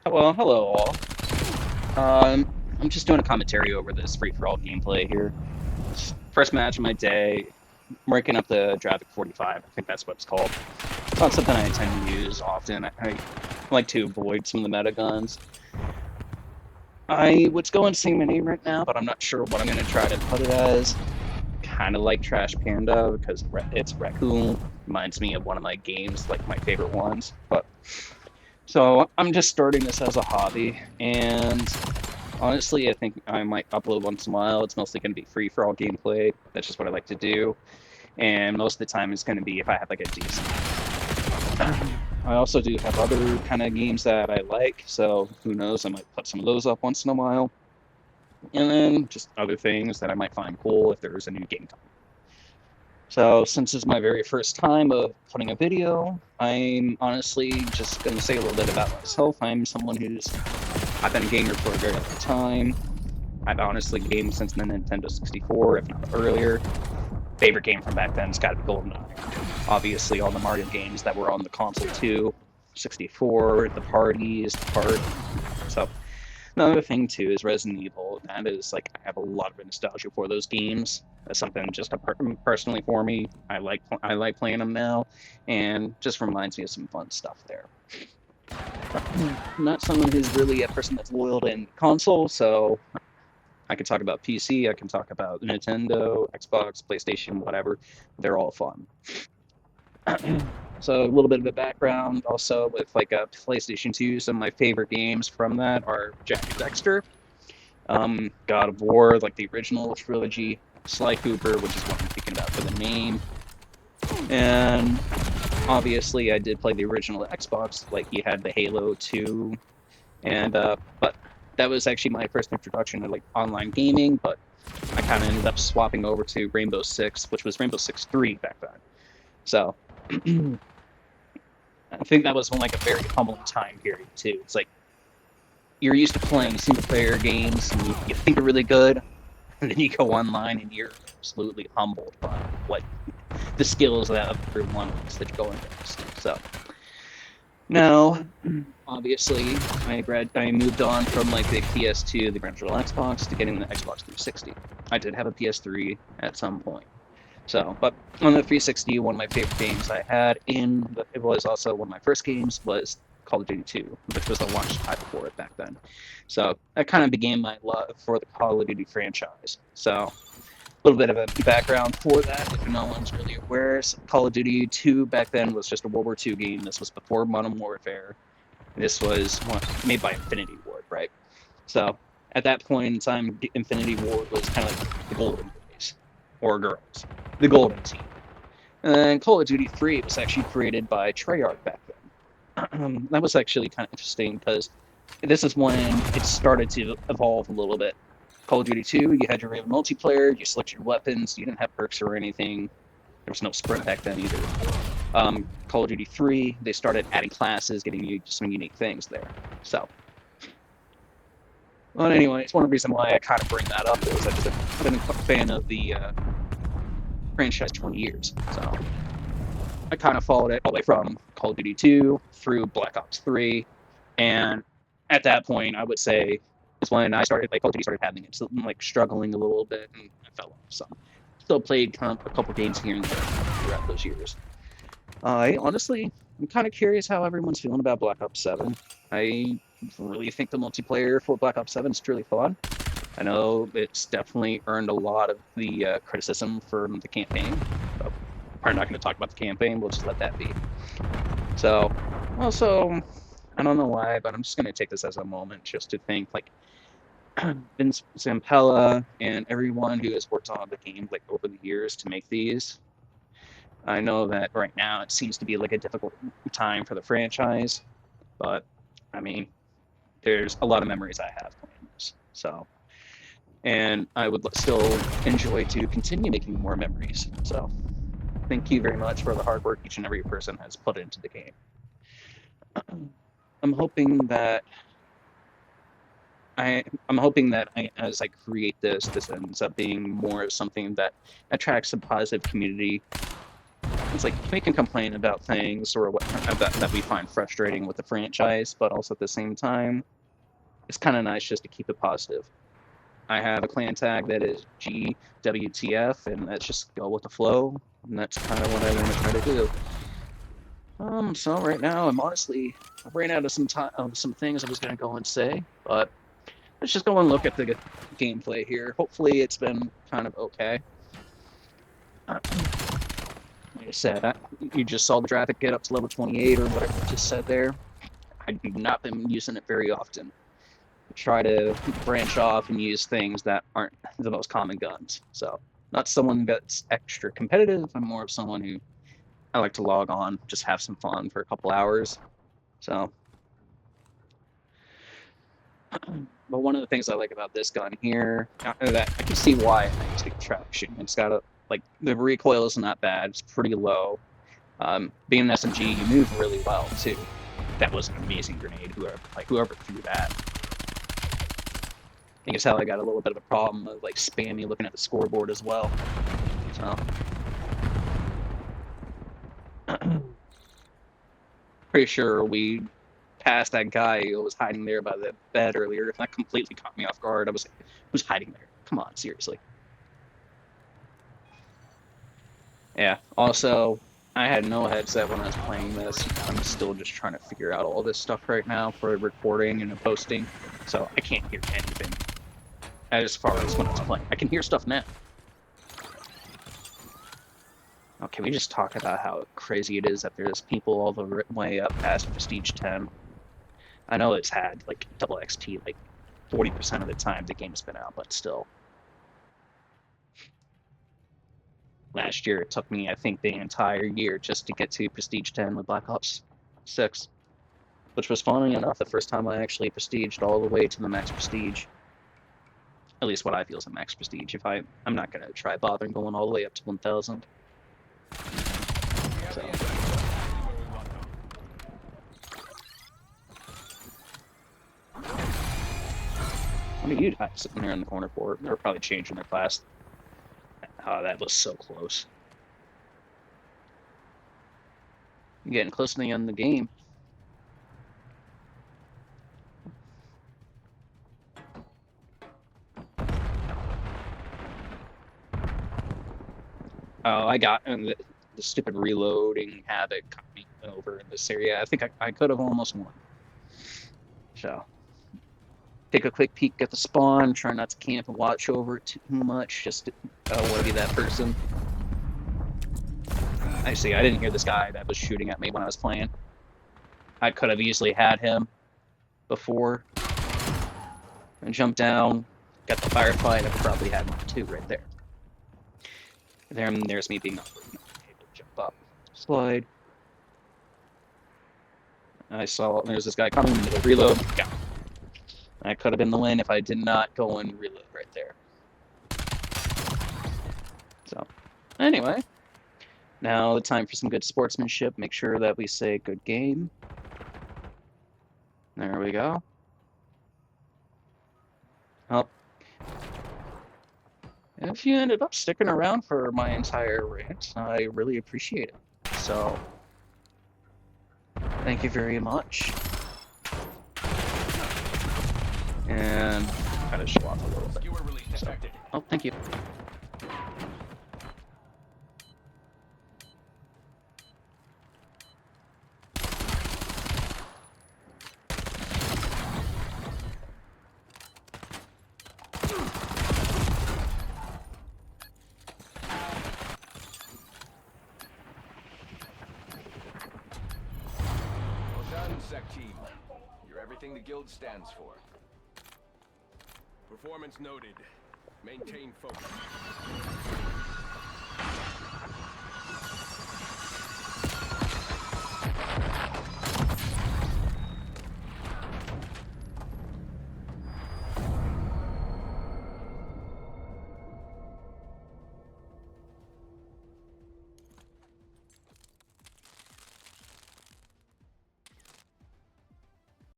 Well, hello all. Um, I'm just doing a commentary over this free-for-all gameplay here. First match of my day. I'm ranking up the Dravic 45. I think that's what it's called. It's not something I tend to use often. I like to avoid some of the meta guns. I would go and say my name right now, but I'm not sure what I'm going to try to put it as. Kind of like Trash Panda because it's raccoon. Reminds me of one of my games, like my favorite ones. But so I'm just starting this as a hobby, and honestly, I think I might upload once in a while. It's mostly going to be free for all gameplay. That's just what I like to do. And most of the time, it's going to be if I have like a decent. I also do have other kind of games that I like, so who knows? I might put some of those up once in a while. And then just other things that I might find cool if there's a new game coming. So, since it's my very first time of putting a video, I'm honestly just going to say a little bit about myself. I'm someone I've been a gamer for a very long time. I've honestly gamed since the Nintendo 64, if not earlier. Favorite game from back then has got to be GoldenEye. Obviously, all the Mario games that were on the console too, 64, the parties, the part. So another thing too is Resident Evil. That is like I have a lot of nostalgia for those games. That's something just personally for me. I like playing them now, and just reminds me of some fun stuff there. I'm not someone who's really a person that's loyal in console, so I can talk about PC, I can talk about Nintendo, Xbox, PlayStation, whatever. They're all fun. So a little bit of a background also with like a PlayStation 2. Some of my favorite games from that are Jack and Dexter, God of War, like the original trilogy, Sly Cooper, which is what I'm thinking about for the name, and obviously I did play the original Xbox. Like you had the Halo 2, and but that was actually my first introduction to like online gaming. But I kind of ended up swapping over to Rainbow Six, which was Rainbow Six 3 back then. So I think that was when like a very humbling time period too. It's like you're used to playing single player games and you think you're really good, and then you go online and you're absolutely humbled by what the skills of everyone else that you're going against. So now, obviously, I moved on from like the PS2, the original Xbox, to getting the Xbox 360. I did have a PS3 at some point. So, but on the 360, one of my favorite games I had it was also one of my first games was Call of Duty 2, which was the launch title for it back then. So that kind of began my love for the Call of Duty franchise. So a little bit of a background for that, if no one's really aware. So Call of Duty 2 back then was just a World War II game. This was before Modern Warfare. This was made by Infinity Ward, right? So at that point in time, Infinity Ward was kind of like the golden boys or girls, the golden team. And Call of Duty 3 was actually created by Treyarch back then. That was actually kind of interesting because this is when it started to evolve a little bit. Call of Duty 2, you had your real multiplayer, you select your weapons, you didn't have perks or anything. There was no sprint back then either. Call of Duty 3, they started adding classes, getting you some unique things there. So, well, anyway, it's one of the reasons why I kind of bring that up is I've been a fan of the franchise 20 years. So, I kind of followed it all the way from Call of Duty 2 through Black Ops 3, and at that point, I would say is when I started like Call of Duty started having it, so I'm like struggling a little bit, and I fell off. So, still played kind of a couple games here and there throughout those years. I honestly, I'm kind of curious how everyone's feeling about Black Ops 7. I really think the multiplayer for Black Ops 7 is truly fun. I know it's definitely earned a lot of the criticism from the campaign. But we're not going to talk about the campaign. We'll just let that be. So, also, I don't know why, but I'm just going to take this as a moment just to thank like Vince Zampella and everyone who has worked on the game like over the years to make these. I know that right now it seems to be like a difficult time for the franchise, but I mean, there's a lot of memories I have playing this. So, and I would still enjoy to continue making more memories. So, thank you very much for the hard work each and every person has put into the game. I'm hoping that I'm hoping that as I create this ends up being more of something that attracts a positive community it's like we can complain about things or what that we find frustrating with the franchise, but also at the same time, it's kind of nice just to keep it positive. I have a clan tag that is GWTF, and that's just go with the flow, and that's kind of what I want to try to do. So right now I ran out of some things I was gonna go and say, but let's just go and look at the gameplay here. Hopefully it's been kind of okay. Like I said, you just saw the traffic get up to level 28 or whatever I just said there. I've not been using it very often. I try to branch off and use things that aren't the most common guns. So, not someone that's extra competitive. I'm more of someone who I like to log on, just have some fun for a couple hours. So, but one of the things I like about this gun here, that I can see why I take traction. It's got the recoil isn't that bad. It's pretty low. Being an SMG, you move really well too. That was an amazing grenade. Whoever threw that. You can tell I got a little bit of a problem of spammy looking at the scoreboard as well. So pretty sure we passed that guy who was hiding there by the bed earlier. That completely caught me off guard. I was like, who's hiding there? Come on, seriously. Yeah, also, I had no headset when I was playing this. I'm still just trying to figure out all this stuff right now for recording and posting, so I can't hear anything as far as when I was playing. I can hear stuff now. Oh, can we just talk about how crazy it is that there's people all the way up past Prestige 10? I know it's had double XP 40% of the time the game's been out, but still. Last year, it took me, I think, the entire year just to get to Prestige 10 with Black Ops 6. Which was funny enough the first time I actually prestiged all the way to the max prestige. At least what I feel is a max prestige. I'm not going to try bothering going all the way up to 1,000. So. What are you guys sitting there in the corner for? They're probably changing their class. Oh, that was so close. You're getting close to the end of the game. Oh, I got the stupid reloading havoc got me over in this area. I think I could have almost won. So, take a quick peek at the spawn. Try not to camp and watch over it too much. Just I don't want to be that person. Actually, I didn't hear this guy that was shooting at me when I was playing. I could have easily had him before and jumped down, got the firefight. I probably had one too right there. There's me being able to jump up, slide. I saw there's this guy coming into the reload. Yeah. That could have been the win if I did not go and reload right there. So, anyway, now the time for some good sportsmanship. Make sure that we say good game. There we go. Oh. If you ended up sticking around for my entire rant, I really appreciate it. So, thank you very much. And kind of show off a little bit. So, oh, thank you. Team, you're everything the guild stands for. Performance noted. Maintain focus.